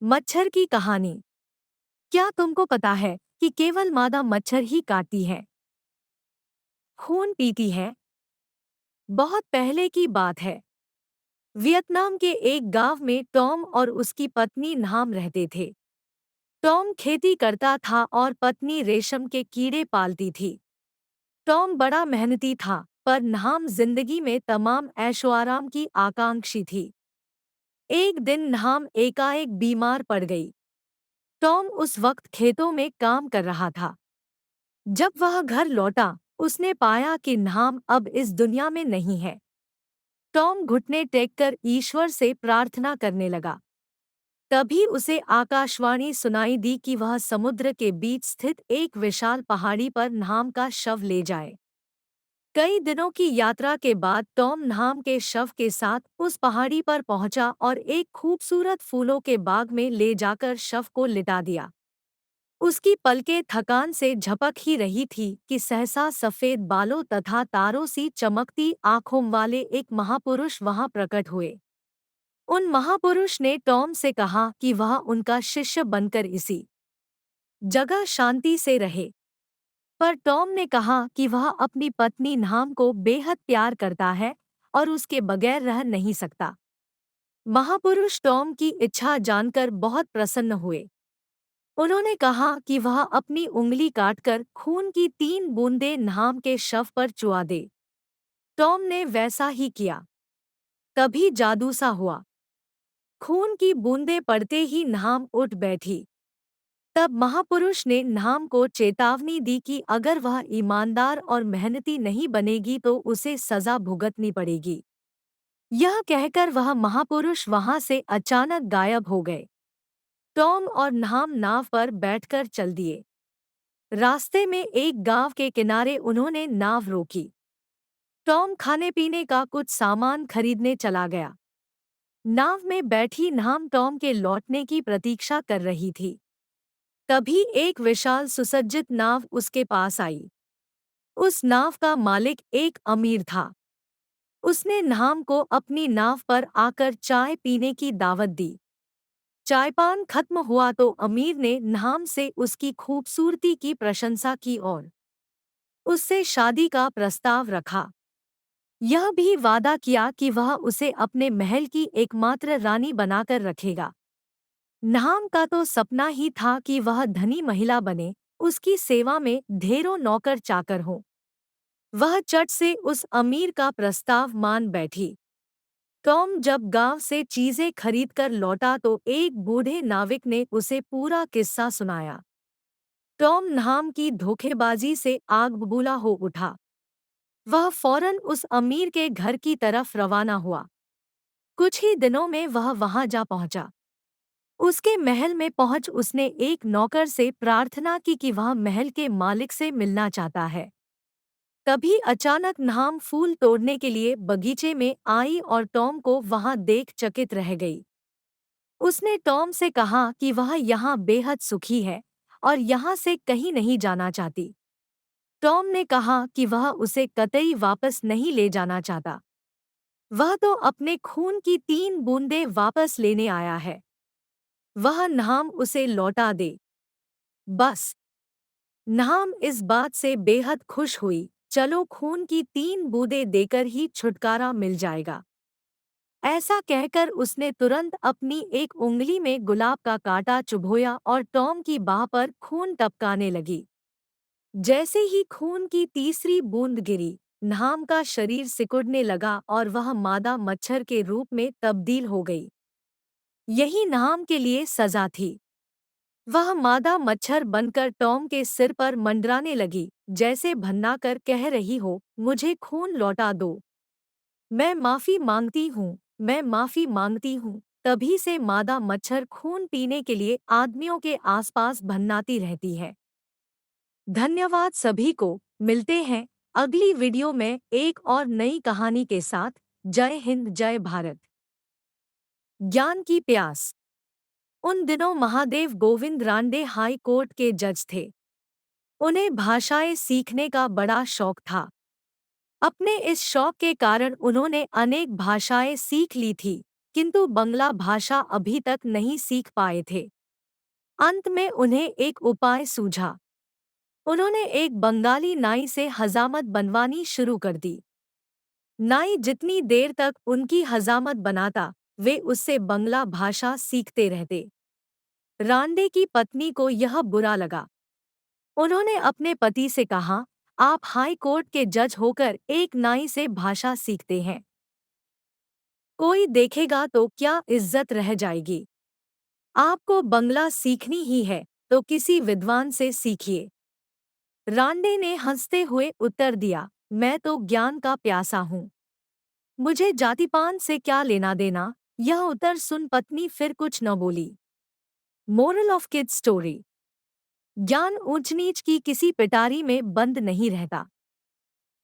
मच्छर की कहानी। क्या तुमको पता है कि केवल मादा मच्छर ही काटती है, खून पीती है? बहुत पहले की बात है। वियतनाम के एक गांव में टॉम और उसकी पत्नी न्हाम रहते थे। टॉम खेती करता था और पत्नी रेशम के कीड़े पालती थी। टॉम बड़ा मेहनती था, पर न्हाम जिंदगी में तमाम ऐशोआराम की आकांक्षी थी। एक दिन न्हाम एकाएक बीमार पड़ गई। टॉम उस वक्त खेतों में काम कर रहा था। जब वह घर लौटा, उसने पाया कि न्हाम अब इस दुनिया में नहीं है। टॉम घुटने टेककर ईश्वर से प्रार्थना करने लगा। तभी उसे आकाशवाणी सुनाई दी कि वह समुद्र के बीच स्थित एक विशाल पहाड़ी पर न्हाम का शव ले जाए। कई दिनों की यात्रा के बाद टॉम न्हाम के शव के साथ उस पहाड़ी पर पहुंचा और एक खूबसूरत फूलों के बाग में ले जाकर शव को लिटा दिया। उसकी पलकें थकान से झपक ही रही थी कि सहसा सफेद बालों तथा तारों सी चमकती आंखों वाले एक महापुरुष वहां प्रकट हुए। उन महापुरुष ने टॉम से कहा कि वह उनका शिष्य बनकर इसी जगह शांति से रहे। पर टॉम ने कहा कि वह अपनी पत्नी न्हाम को बेहद प्यार करता है और उसके बगैर रह नहीं सकता। महापुरुष टॉम की इच्छा जानकर बहुत प्रसन्न हुए। उन्होंने कहा कि वह अपनी उंगली काटकर खून की 3 बूंदें न्हाम के शव पर चुआ दे। टॉम ने वैसा ही किया। तभी जादू सा हुआ। खून की बूंदें पड़ते ही न्हाम उठ बैठी। तब महापुरुष ने न्हाम को चेतावनी दी कि अगर वह ईमानदार और मेहनती नहीं बनेगी तो उसे सजा भुगतनी पड़ेगी। यह कहकर वह महापुरुष वहां से अचानक गायब हो गए। टॉम और न्हाम नाव पर बैठकर चल दिए। रास्ते में एक गांव के किनारे उन्होंने नाव रोकी। टॉम खाने पीने का कुछ सामान खरीदने चला गया। नाव में बैठी न्हाम टॉम के लौटने की प्रतीक्षा कर रही थी। तभी एक विशाल सुसज्जित नाव उसके पास आई। उस नाव का मालिक एक अमीर था। उसने न्हाम को अपनी नाव पर आकर चाय पीने की दावत दी। चायपान खत्म हुआ तो अमीर ने न्हाम से उसकी खूबसूरती की प्रशंसा की और उससे शादी का प्रस्ताव रखा। यह भी वादा किया कि वह उसे अपने महल की एकमात्र रानी बनाकर रखेगा। न्हाम का तो सपना ही था कि वह धनी महिला बने, उसकी सेवा में ढेरों नौकर चाकर हों। वह चट से उस अमीर का प्रस्ताव मान बैठी। टॉम जब गांव से चीजें खरीदकर लौटा तो एक बूढ़े नाविक ने उसे पूरा किस्सा सुनाया। टॉम न्हाम की धोखेबाजी से आग बबूला हो उठा। वह फौरन उस अमीर के घर की तरफ रवाना हुआ। कुछ ही दिनों में वह वहां जा पहुंचा। उसके महल में पहुंच उसने एक नौकर से प्रार्थना की कि वह महल के मालिक से मिलना चाहता है। तभी अचानक न्हाम फूल तोड़ने के लिए बगीचे में आई और टॉम को वहां देख चकित रह गई। उसने टॉम से कहा कि वह यहाँ बेहद सुखी है और यहाँ से कहीं नहीं जाना चाहती। टॉम ने कहा कि वह उसे कतई वापस नहीं ले जाना चाहता। वह तो अपने खून की 3 बूंदें वापस लेने आया है। वह न्हाम उसे लौटा दे। बस। न्हाम इस बात से बेहद खुश हुई। चलो, खून की 3 बूंदें देकर ही छुटकारा मिल जाएगा। ऐसा कहकर उसने तुरंत अपनी एक उंगली में गुलाब का कांटा चुभोया और टॉम की बाह पर खून टपकाने लगी। जैसे ही खून की तीसरी बूंद गिरी, न्हाम का शरीर सिकुड़ने लगा और वह मादा मच्छर के रूप में तब्दील हो गई। यही न्हाम के लिए सजा थी। वह मादा मच्छर बनकर टॉम के सिर पर मंडराने लगी, जैसे भन्नाकर कह रही हो, मुझे खून लौटा दो। मैं माफी मांगती हूँ, मैं माफी मांगती हूँ। तभी से मादा मच्छर खून पीने के लिए आदमियों के आसपास भन्नाती रहती है। धन्यवाद सभी को। मिलते हैं अगली वीडियो में एक और नई कहानी के साथ। जय हिंद, जय भारत। ज्ञान की प्यास। उन दिनों महादेव गोविंद रानडे हाई कोर्ट के जज थे। उन्हें भाषाएं सीखने का बड़ा शौक था। अपने इस शौक के कारण उन्होंने अनेक भाषाएं सीख ली थी, किंतु बंगला भाषा अभी तक नहीं सीख पाए थे। अंत में उन्हें एक उपाय सूझा। उन्होंने एक बंगाली नाई से हजामत बनवानी शुरू कर दी। नाई जितनी देर तक उनकी हजामत बनाता, वे उससे बंगला भाषा सीखते रहते। रांडे की पत्नी को यह बुरा लगा। उन्होंने अपने पति से कहा, आप हाई कोर्ट के जज होकर एक नाई से भाषा सीखते हैं। कोई देखेगा तो क्या इज्जत रह जाएगी। आपको बंगला सीखनी ही है तो किसी विद्वान से सीखिए। रांडे ने हंसते हुए उत्तर दिया, मैं तो ज्ञान का प्यासा हूँ। मुझे जातिपान से क्या लेना देना। यह उत्तर सुन पत्नी फिर कुछ न बोली। Moral of kids story. ज्ञान ऊंच नीच की किसी पिटारी में बंद नहीं रहता।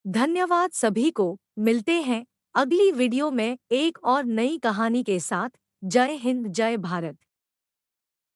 धन्यवाद सभी को। मिलते हैं अगली वीडियो में एक और नई कहानी के साथ। जय हिंद, जय भारत।